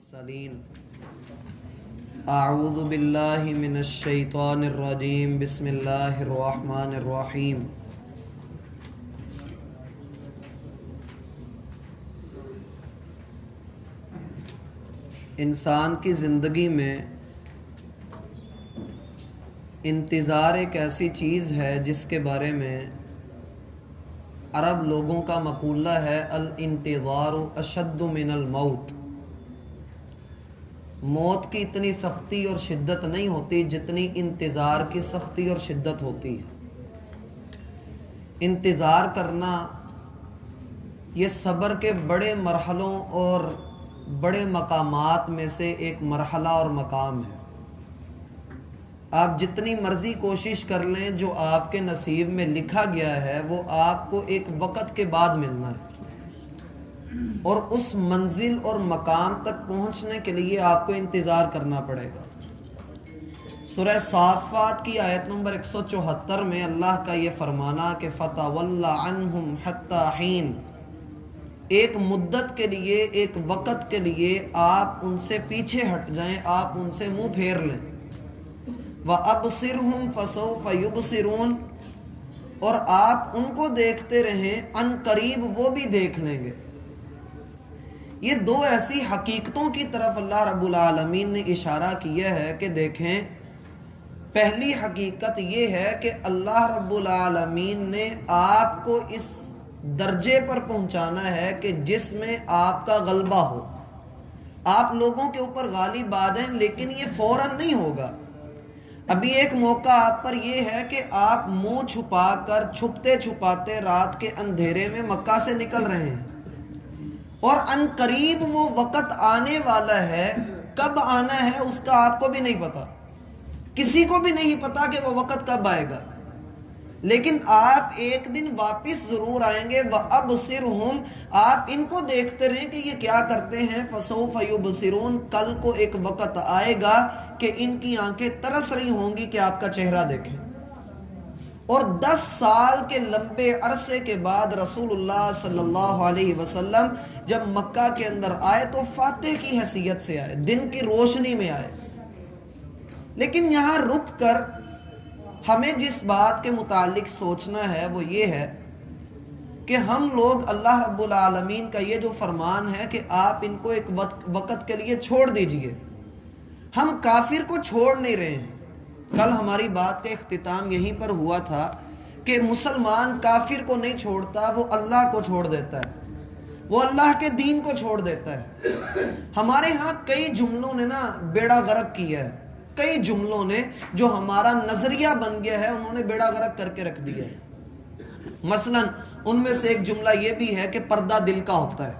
المرسلین اعوذ باللہ من الشیطان الرجیم بسم اللہ الرحمن الرحیم انسان کی زندگی میں انتظار ایک ایسی چیز ہے جس کے بارے میں عرب لوگوں کا مقولہ ہے الانتظار اشد من الموت۔ موت کی اتنی سختی اور شدت نہیں ہوتی جتنی انتظار کی سختی اور شدت ہوتی ہے۔ انتظار کرنا یہ صبر کے بڑے مرحلوں اور بڑے مقامات میں سے ایک مرحلہ اور مقام ہے۔ آپ جتنی مرضی کوشش کر لیں، جو آپ کے نصیب میں لکھا گیا ہے وہ آپ کو ایک وقت کے بعد ملنا ہے، اور اس منزل اور مقام تک پہنچنے کے لیے آپ کو انتظار کرنا پڑے گا۔ سورہ صافات کی آیت نمبر 174 میں اللہ کا یہ فرمانا کہ فَتَوَلَّ عَنْهُمْ حَتَّى حِينٍ، ایک مدت کے لیے، ایک وقت کے لیے آپ ان سے پیچھے ہٹ جائیں، آپ ان سے منہ پھیر لیں۔ وَأَبْصِرْهُمْ فَسَوْفَ يُبْصِرُونَ، اور آپ ان کو دیکھتے رہیں، ان قریب وہ بھی دیکھ لیں گے۔ یہ دو ایسی حقیقتوں کی طرف اللہ رب العالمین نے اشارہ کیا ہے کہ دیکھیں، پہلی حقیقت یہ ہے کہ اللہ رب العالمین نے آپ کو اس درجے پر پہنچانا ہے کہ جس میں آپ کا غلبہ ہو، آپ لوگوں کے اوپر غالب آ جائیں، لیکن یہ فوراً نہیں ہوگا۔ ابھی ایک موقع آپ پر یہ ہے کہ آپ منہ چھپا کر چھپتے چھپاتے رات کے اندھیرے میں مکہ سے نکل رہے ہیں، اور ان قریب وہ وقت آنے والا ہے۔ کب آنا ہے اس کا آپ کو بھی نہیں پتا، کسی کو بھی نہیں پتا کہ وہ وقت کب آئے گا، لیکن آپ ایک دن واپس ضرور آئیں گے۔ وَأَبْصِرْهُمْ، آپ ان کو دیکھتے رہیں کہ یہ کیا کرتے ہیں۔ فَسَوْفَ يُبْصِرُونَ، کل کو ایک وقت آئے گا کہ ان کی آنکھیں ترس رہی ہوں گی کہ آپ کا چہرہ دیکھیں۔ اور 10 سال کے لمبے عرصے کے بعد رسول اللہ صلی اللہ علیہ وسلم جب مکہ کے اندر آئے تو فاتح کی حیثیت سے آئے، دن کی روشنی میں آئے۔ لیکن یہاں رک کر ہمیں جس بات کے متعلق سوچنا ہے وہ یہ ہے کہ ہم لوگ اللہ رب العالمین کا یہ جو فرمان ہے کہ آپ ان کو ایک وقت کے لیے چھوڑ دیجئے، ہم کافر کو چھوڑ نہیں رہے ہیں۔ کل ہماری بات کا اختتام یہیں پر ہوا تھا کہ مسلمان کافر کو نہیں چھوڑتا، وہ اللہ کو چھوڑ دیتا ہے، وہ اللہ کے دین کو چھوڑ دیتا ہے۔ ہمارے ہاں کئی جملوں نے نا بیڑا غرق کیا ہے، کئی جملوں نے جو ہمارا نظریہ بن گیا ہے انہوں نے بیڑا غرق کر کے رکھ دیا ہے۔ مثلا ان میں سے ایک جملہ یہ بھی ہے کہ پردہ دل کا ہوتا ہے،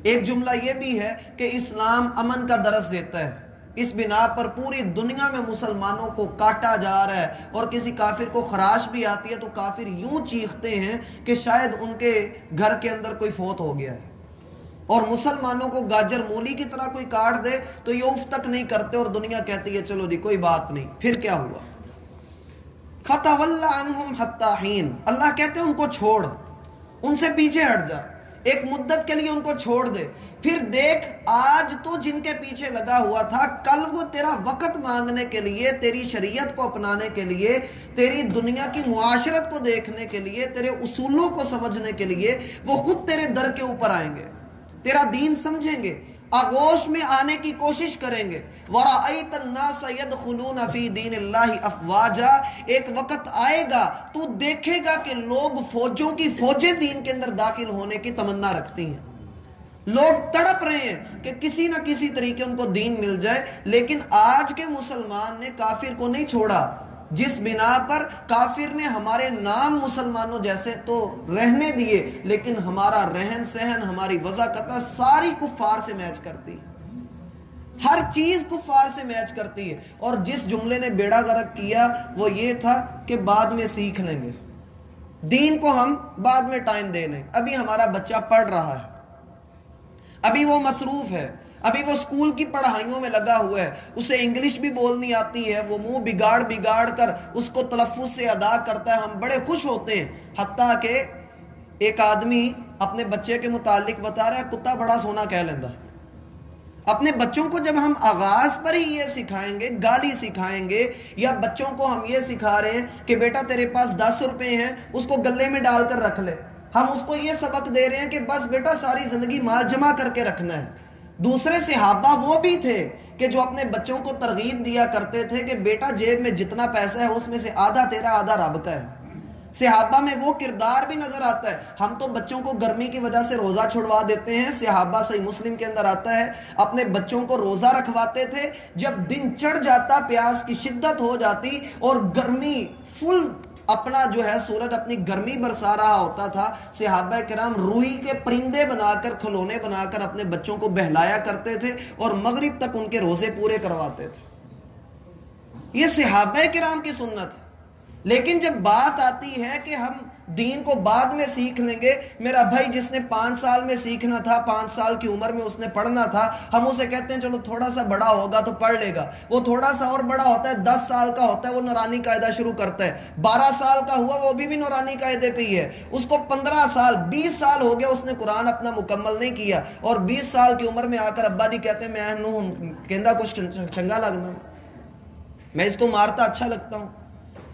ایک جملہ یہ بھی ہے کہ اسلام امن کا درس دیتا ہے۔ اس بنا پر پوری دنیا میں مسلمانوں کو کاٹا جا رہا ہے، اور کسی کافر کو خراش بھی آتی ہے تو کافر یوں چیختے ہیں کہ شاید ان کے گھر کے اندر کوئی فوت ہو گیا ہے، اور مسلمانوں کو گاجر مولی کی طرح کوئی کاٹ دے تو یہ اف تک نہیں کرتے، اور دنیا کہتی ہے چلو جی کوئی بات نہیں۔ پھر کیا ہوا؟ فَتَوَلَّ عَنْهُمْ حَتَّى حِينٍ، اللہ کہتے ہیں ان کو چھوڑ، ان سے پیچھے ہٹ جا، ایک مدت کے لیے ان کو چھوڑ دے۔ پھر دیکھ، آج تو جن کے پیچھے لگا ہوا تھا، کل وہ تیرا وقت مانگنے کے لیے، تیری شریعت کو اپنانے کے لیے، تیری دنیا کی معاشرت کو دیکھنے کے لیے، تیرے اصولوں کو سمجھنے کے لیے وہ خود تیرے در کے اوپر آئیں گے، تیرا دین سمجھیں گے، آغوش میں آنے کی کوشش کریں گے۔ وَرَأَيْتَ النَّاسَ يَدْخُلُونَ فِي دِينِ اللَّهِ أَفْوَاجًا، ایک وقت آئے گا تو دیکھے گا کہ لوگ فوجوں کی فوجیں دین کے اندر داخل ہونے کی تمنا رکھتی ہیں، لوگ تڑپ رہے ہیں کہ کسی نہ کسی طریقے ان کو دین مل جائے۔ لیکن آج کے مسلمان نے کافر کو نہیں چھوڑا، جس بنا پر کافر نے ہمارے نام مسلمانوں جیسے تو رہنے دیے، لیکن ہمارا رہن سہن، ہماری وضاقت ساری کفار سے میچ کرتی ہے، ہر چیز کفار سے میچ کرتی ہے۔ اور جس جملے نے بیڑا غرق کیا وہ یہ تھا کہ بعد میں سیکھ لیں گے، دین کو ہم بعد میں ٹائم دے لیں۔ ابھی ہمارا بچہ پڑھ رہا ہے، ابھی وہ مصروف ہے، ابھی وہ اسکول کی پڑھائیوں میں لگا ہوا ہے، اسے انگلش بھی بولنی آتی ہے، وہ منہ بگاڑ کر اس کو تلفظ سے ادا کرتا ہے، ہم بڑے خوش ہوتے ہیں۔ حتیٰ کہ ایک آدمی اپنے بچے کے متعلق بتا رہا ہے، کتا بڑا سونا کہہ لیندہ۔ اپنے بچوں کو جب ہم آغاز پر ہی یہ سکھائیں گے، گالی سکھائیں گے، یا بچوں کو ہم یہ سکھا رہے ہیں کہ بیٹا تیرے پاس 10 روپے ہیں، اس کو گلے میں ڈال کر رکھ لے، ہم اس کو یہ سبق دے رہے ہیں کہ بس بیٹا ساری زندگی مال جمع کر کے رکھنا ہے۔ دوسرے صحابہ وہ بھی تھے کہ جو اپنے بچوں کو ترغیب دیا کرتے تھے کہ بیٹا جیب میں جتنا پیسہ ہے اس میں سے آدھا تیرا آدھا رب کا ہے۔ صحابہ میں وہ کردار بھی نظر آتا ہے۔ ہم تو بچوں کو گرمی کی وجہ سے روزہ چھڑوا دیتے ہیں، صحابہ صحیح مسلم کے اندر آتا ہے اپنے بچوں کو روزہ رکھواتے تھے، جب دن چڑھ جاتا، پیاس کی شدت ہو جاتی اور گرمی فل اپنا جو ہے سورج اپنی گرمی برسا رہا ہوتا تھا، صحابہ کرام روئی کے پرندے بنا کر، کھلونے بنا کر اپنے بچوں کو بہلایا کرتے تھے اور مغرب تک ان کے روزے پورے کرواتے تھے۔ یہ صحابہ کرام کی سنت ہے۔ لیکن جب بات آتی ہے کہ ہم دین کو بعد میں سیکھ لیں گے، میرا بھائی جس نے 5 سال میں سیکھنا تھا، 5 سال کی عمر میں اس نے پڑھنا تھا، ہم اسے کہتے ہیں چلو تھوڑا سا بڑا ہوگا تو پڑھ لے گا۔ وہ تھوڑا سا اور بڑا ہوتا ہے، 10 سال کا ہوتا ہے، وہ نورانی قاعدہ شروع کرتا ہے۔ 12 سال کا ہوا وہ بھی نورانی قاعدے پہ ہی ہے۔ اس کو 15 سال 20 سال ہو گیا، اس نے قرآن اپنا مکمل نہیں کیا، اور 20 سال کی عمر میں آ کر ابا جی کہتے ہیں میں کہندہ کچھ چنگا لگنا، میں اس کو مارتا اچھا لگتا ہوں،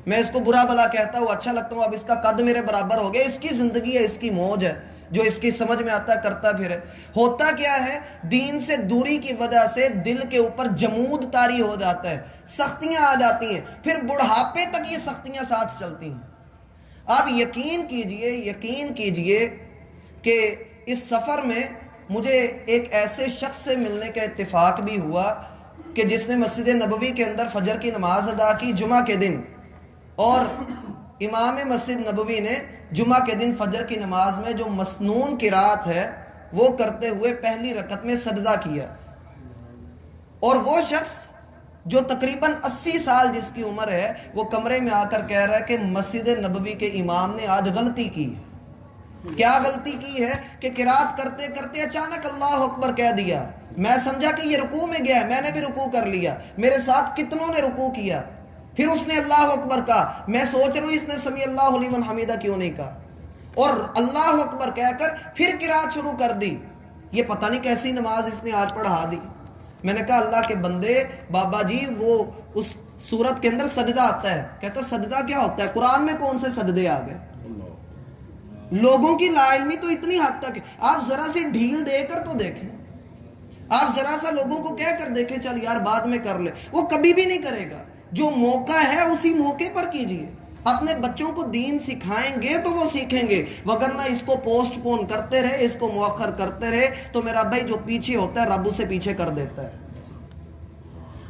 میں اس کو برا بلا کہتا ہوں اچھا لگتا ہوں، اب اس کا قد میرے برابر ہو گیا۔ اس کی زندگی ہے، اس کی موج ہے، جو اس کی سمجھ میں آتا ہے کرتا پھر ہے۔ ہوتا کیا ہے، دین سے دوری کی وجہ سے دل کے اوپر جمود طاری ہو جاتا ہے، سختیاں آ جاتی ہیں، پھر بڑھاپے تک یہ سختیاں ساتھ چلتی ہیں۔ آپ یقین کیجئے کہ اس سفر میں مجھے ایک ایسے شخص سے ملنے کا اتفاق بھی ہوا کہ جس نے مسجد نبوی کے اندر فجر کی نماز ادا کی جمعہ کے دن، اور امام مسجد نبوی نے جمعہ کے دن فجر کی نماز میں جو مسنون قرات ہے وہ کرتے ہوئے پہلی رکعت میں سجدہ کیا، اور وہ شخص جو تقریباً 80 سال جس کی عمر ہے، وہ کمرے میں آ کر کہہ رہا ہے کہ مسجد نبوی کے امام نے آج غلطی کی۔ کیا غلطی کی ہے کہ قرات کرتے کرتے اچانک اللہ اکبر کہہ دیا، میں سمجھا کہ یہ رکوع میں گیا ہے، میں نے بھی رکوع کر لیا، میرے ساتھ کتنوں نے رکوع کیا، پھر اس نے اللہ اکبر کہا، میں سوچ رہا ہوں اس نے سمیع اللہ لمن حمیدہ کیوں نہیں کہا، اور اللہ اکبر کہہ کر پھر قرات شروع کر دی۔ یہ پتہ نہیں کیسی نماز اس نے آج پڑھا دی۔ میں نے کہا اللہ کے بندے، بابا جی وہ اس سورت کے اندر سجدہ آتا ہے۔ کہتا سجدہ کیا ہوتا ہے؟ قرآن میں کون سے سجدے آ گئے؟ لوگوں کی لا علمی تو اتنی حد تک ہے، آپ ذرا سی ڈھیل دے کر تو دیکھیں، آپ ذرا سا لوگوں کو کہہ کر دیکھیں چل یار بعد میں کر لے، وہ کبھی بھی نہیں کرے گا۔ جو موقع ہے اسی موقع پر کیجئے، اپنے بچوں کو دین سکھائیں گے تو وہ سیکھیں گے، وگرنہ اس کو پوسٹ پون کرتے رہے، اس کو مؤخر کرتے رہے تو میرا بھائی جو پیچھے ہوتا ہے رب اسے پیچھے کر دیتا ہے۔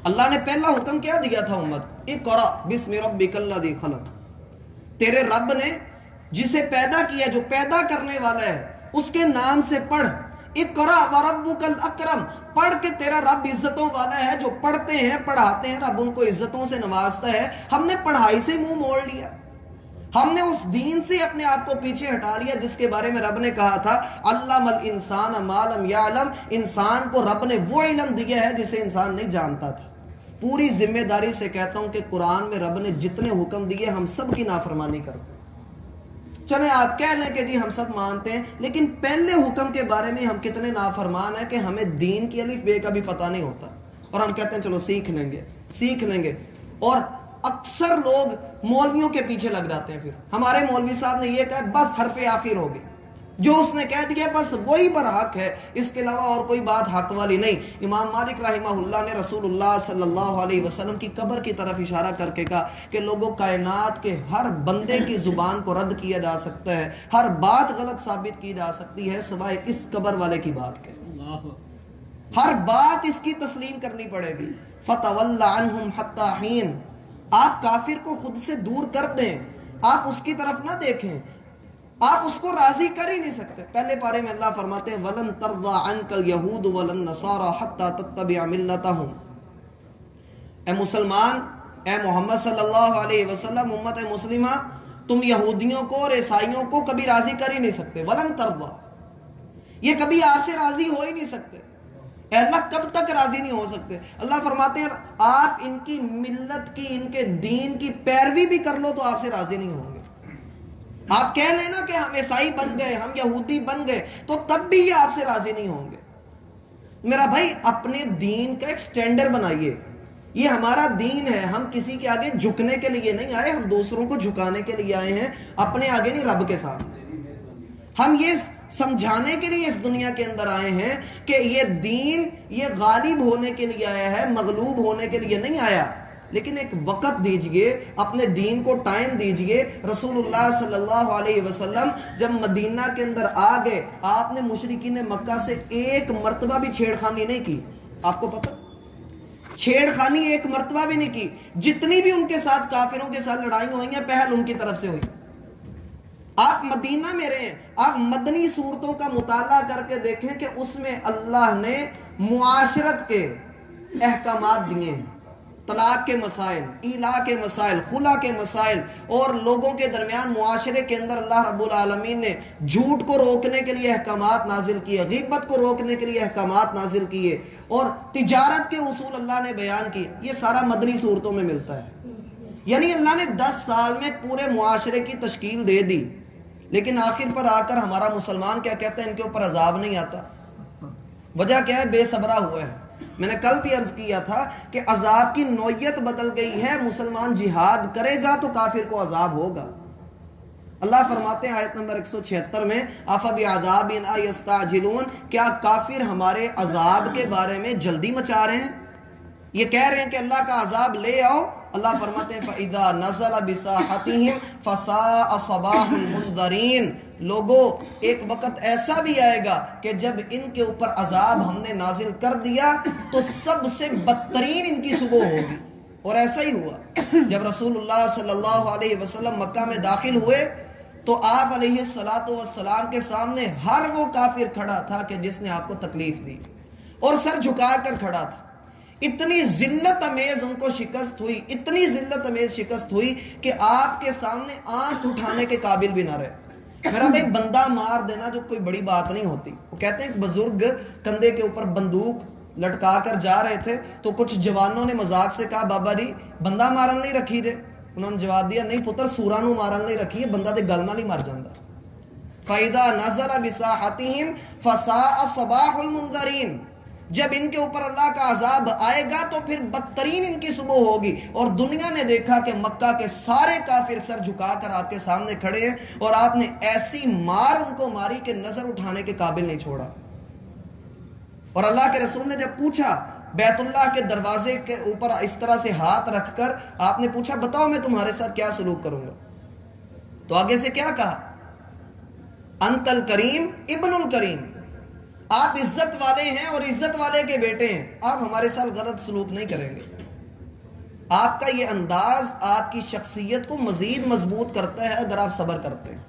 اللہ نے پہلا حکم کیا دیا تھا امت کو؟ اقرأ بسم ربک الذی خلق، تیرے رب نے جسے پیدا کیا، جو پیدا کرنے والا ہے، اس کے نام سے پڑھ۔ اقرأ وربک الاکرم، پڑھ کے تیرا رب عزتوں والا ہے، جو پڑھتے ہیں پڑھاتے ہیں رب ان کو عزتوں سے نوازتا ہے۔ ہم نے پڑھائی سے منہ موڑ لیا، ہم نے اس دین سے اپنے آپ کو پیچھے ہٹا لیا جس کے بارے میں رب نے کہا تھا علم الانسان ما لم یعلم، انسان کو رب نے وہ علم دیا ہے جسے انسان نہیں جانتا تھا۔ پوری ذمہ داری سے کہتا ہوں کہ قرآن میں رب نے جتنے حکم دیے ہم سب کی نافرمانی کرتے ہیں۔ چلیں آپ کہہ لیں کہ جی ہم سب مانتے ہیں، لیکن پہلے حکم کے بارے میں ہم کتنے نافرمان ہیں کہ ہمیں دین کی الف بے کا بھی پتہ نہیں ہوتا، اور ہم کہتے ہیں چلو سیکھ لیں گے، اور اکثر لوگ مولویوں کے پیچھے لگ جاتے ہیں۔ پھر ہمارے مولوی صاحب نے یہ کہا بس حرف آخر ہوگی، جو اس نے کہہ دیا بس وہی پر حق ہے، اس کے علاوہ اور کوئی بات حق والی نہیں۔ امام مالک رحمہ اللہ نے رسول اللہ صلی اللہ علیہ وسلم کی قبر کی طرف اشارہ کر کے کہا کہ لوگوں، کائنات کے ہر بندے کی زبان کو رد کیا جا سکتا ہے، ہر بات غلط ثابت کی جا سکتی ہے سوائے اس قبر والے کی بات کے، ہر بات اس کی تسلیم کرنی پڑے گی۔ فَتَوَلَّ عَنْهُمْ حَتَّى حِينٍ، آپ کافر کو خود سے دور کر دیں، آپ اس کی طرف نہ دیکھیں، آپ اس کو راضی کر ہی نہیں سکتے۔ پہلے پارے میں اللہ فرماتے ہیں وَلَن تَرْضَىٰ عَنْكَ الْيَهُودُ وَلَن نَّصَارَىٰ حَتَّىٰ تَتَّبِعَ مِلَّتَهُمْ، اے مسلمان، اے محمد صلی اللہ علیہ وسلم، امت مسلمہ، تم یہودیوں کو اور عیسائیوں کو کبھی راضی کر ہی نہیں سکتے۔ وَلَن تَرْضَىٰ، یہ کبھی آپ سے راضی ہو ہی نہیں سکتے۔ اے اللہ کب تک راضی نہیں ہو سکتے؟ اللہ فرماتے ہیں آپ ان کی ملت کی، ان کے دین کی پیروی بھی کر لو تو آپ سے راضی نہیں ہوں گے۔ آپ کہہ لینا کہ ہم عیسائی بن گئے، ہم یہودی بن گئے، تو تب بھی یہ آپ سے راضی نہیں ہوں گے۔ میرا بھائی اپنے دین کا ایک سٹینڈرڈ بنائیے. یہ ہمارا دین ہے, ہم کسی کے آگے جھکنے کے لیے نہیں آئے, ہم دوسروں کو جھکانے کے لیے آئے ہیں, اپنے آگے نہیں رب کے ساتھ. ہم یہ سمجھانے کے لیے اس دنیا کے اندر آئے ہیں کہ یہ دین یہ غالب ہونے کے لیے آیا ہے, مغلوب ہونے کے لیے نہیں آیا. لیکن ایک وقت دیجئے, اپنے دین کو ٹائم دیجئے. رسول اللہ صلی اللہ علیہ وسلم جب مدینہ کے اندر آ گئے, آپ نے مشرکین مکہ سے ایک مرتبہ بھی چھیڑخانی نہیں کی. آپ کو پتہ, چھیڑخانی ایک مرتبہ بھی نہیں کی. جتنی بھی ان کے ساتھ کافروں کے ساتھ لڑائیاں ہوئی ہیں, پہل ان کی طرف سے ہوئی. آپ مدینہ میں رہے, آپ مدنی صورتوں کا مطالعہ کر کے دیکھیں کہ اس میں اللہ نے معاشرت کے احکامات دیے ہیں. طلاق کے مسائل, ایلاء کے مسائل, خلا کے مسائل, اور لوگوں کے درمیان معاشرے کے اندر اللہ رب العالمین نے جھوٹ کو روکنے کے لیے احکامات نازل کیے, غیبت کو روکنے کے لیے احکامات نازل کیے, اور تجارت کے اصول اللہ نے بیان کیے. یہ سارا مدنی صورتوں میں ملتا ہے. یعنی اللہ نے 10 سال میں پورے معاشرے کی تشکیل دے دی. لیکن آخر پر آ کر ہمارا مسلمان کیا کہتا ہے, ان کے اوپر عذاب نہیں آتا. وجہ کیا ہے؟ بے صبرا ہوا ہے. میں نے کل بھی عرض کیا تھا کہ عذاب کی نوعیت بدل گئی ہے. مسلمان جہاد کرے گا تو کافر کو عذاب ہوگا. اللہ فرماتے ہیں آیت نمبر 176 میں, أَفَبِعَذَابِنَا يَسْتَعْجِلُونَ, کیا کافر ہمارے عذاب کے بارے میں جلدی مچا رہے ہیں؟ یہ کہہ رہے ہیں کہ اللہ کا عذاب لے آؤ. اللہ فرماتے ہیں فَإِذَا نَزَلَ بِسَاحَتِهِمْ فَسَاءَ صَبَاحُ الْمُنذَرِينَ. لوگوں, ایک وقت ایسا بھی آئے گا کہ جب ان کے اوپر عذاب ہم نے نازل کر دیا تو سب سے بدترین ان کی صبح ہوگی. اور ایسا ہی ہوا. جب رسول اللہ صلی اللہ علیہ وسلم مکہ میں داخل ہوئے تو آپ علیہ السلام کے سامنے ہر وہ کافر کھڑا تھا کہ جس نے آپ کو تکلیف دی, اور سر جھکا کر کھڑا تھا. اتنی ذلت امیز ان کو شکست ہوئی, اتنی ذلت امیز شکست ہوئی کہ آپ کے سامنے آنکھ اٹھانے کے قابل بھی نہ رہے. میرا بھائی, بندہ مار دینا جو کوئی بڑی بات نہیں ہوتی. وہ کہتے ہیں ایک بزرگ کندھے کے اوپر بندوق لٹکا کر جا رہے تھے تو کچھ جوانوں نے مذاق سے کہا, بابا جی بندہ مارن نہیں رکھی جے. انہوں نے جواب دیا, نہیں پتر, سوراں نوں مارن نہیں رکھی ہے, بندہ تے گل نال ہی مر جاندا. فَإِذَا نَزَلَ بِسَاحَتِهِمْ فَسَاءَ صَبَاحُ الْمُنذَرِينَ. جب ان کے اوپر اللہ کا عذاب آئے گا تو پھر بدترین ان کی صبح ہوگی. اور دنیا نے دیکھا کہ مکہ کے سارے کافر سر جھکا کر آپ کے سامنے کھڑے ہیں, اور آپ نے ایسی مار ان کو ماری کہ نظر اٹھانے کے قابل نہیں چھوڑا. اور اللہ کے رسول نے جب پوچھا, بیت اللہ کے دروازے کے اوپر اس طرح سے ہاتھ رکھ کر آپ نے پوچھا, بتاؤ میں تمہارے ساتھ کیا سلوک کروں گا, تو آگے سے کیا کہا, انت الکریم ابن الکریم, آپ عزت والے ہیں اور عزت والے کے بیٹے ہیں, آپ ہمارے ساتھ غلط سلوک نہیں کریں گے. آپ کا یہ انداز آپ کی شخصیت کو مزید مضبوط کرتا ہے اگر آپ صبر کرتے ہیں.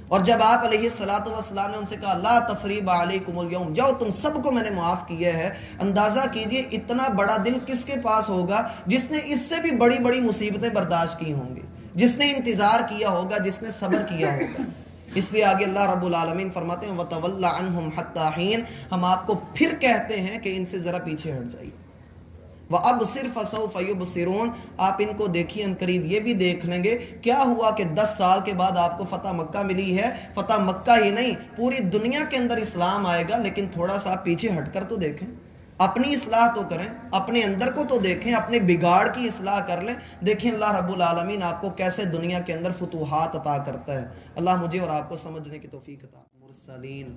اور جب آپ علیہ السلام نے ان سے کہا لا تثریب علیکم اليوم, جاؤ تم سب کو میں نے معاف کیا ہے, اندازہ کیجئے اتنا بڑا دل کس کے پاس ہوگا جس نے اس سے بھی بڑی بڑی مصیبتیں برداشت کی ہوں گی, جس نے انتظار کیا ہوگا, جس نے صبر کیا ہوگا. اس لیے آگے اللہ رب العالمین فرماتے ہیں وَتَوَلَّ عَنْهُمْ حَتَّى حِينٍ, ہم آپ کو پھر کہتے ہیں کہ ان سے ذرا پیچھے ہٹ جائیے. وَأَبْصِرْ فَسَوْفَ يُبْصِرُونَ, آپ ان کو دیکھیے, ان قریب یہ بھی دیکھ لیں گے. کیا ہوا کہ 10 سال کے بعد آپ کو فتح مکہ ملی ہے. فتح مکہ ہی نہیں, پوری دنیا کے اندر اسلام آئے گا, لیکن تھوڑا سا آپ پیچھے ہٹ کر تو دیکھیں, اپنی اصلاح تو کریں, اپنے اندر کو تو دیکھیں, اپنے بگاڑ کی اصلاح کر لیں. دیکھیں اللہ رب العالمین آپ کو کیسے دنیا کے اندر فتوحات عطا کرتا ہے. اللہ مجھے اور آپ کو سمجھنے کی توفیق عطا. مرسلین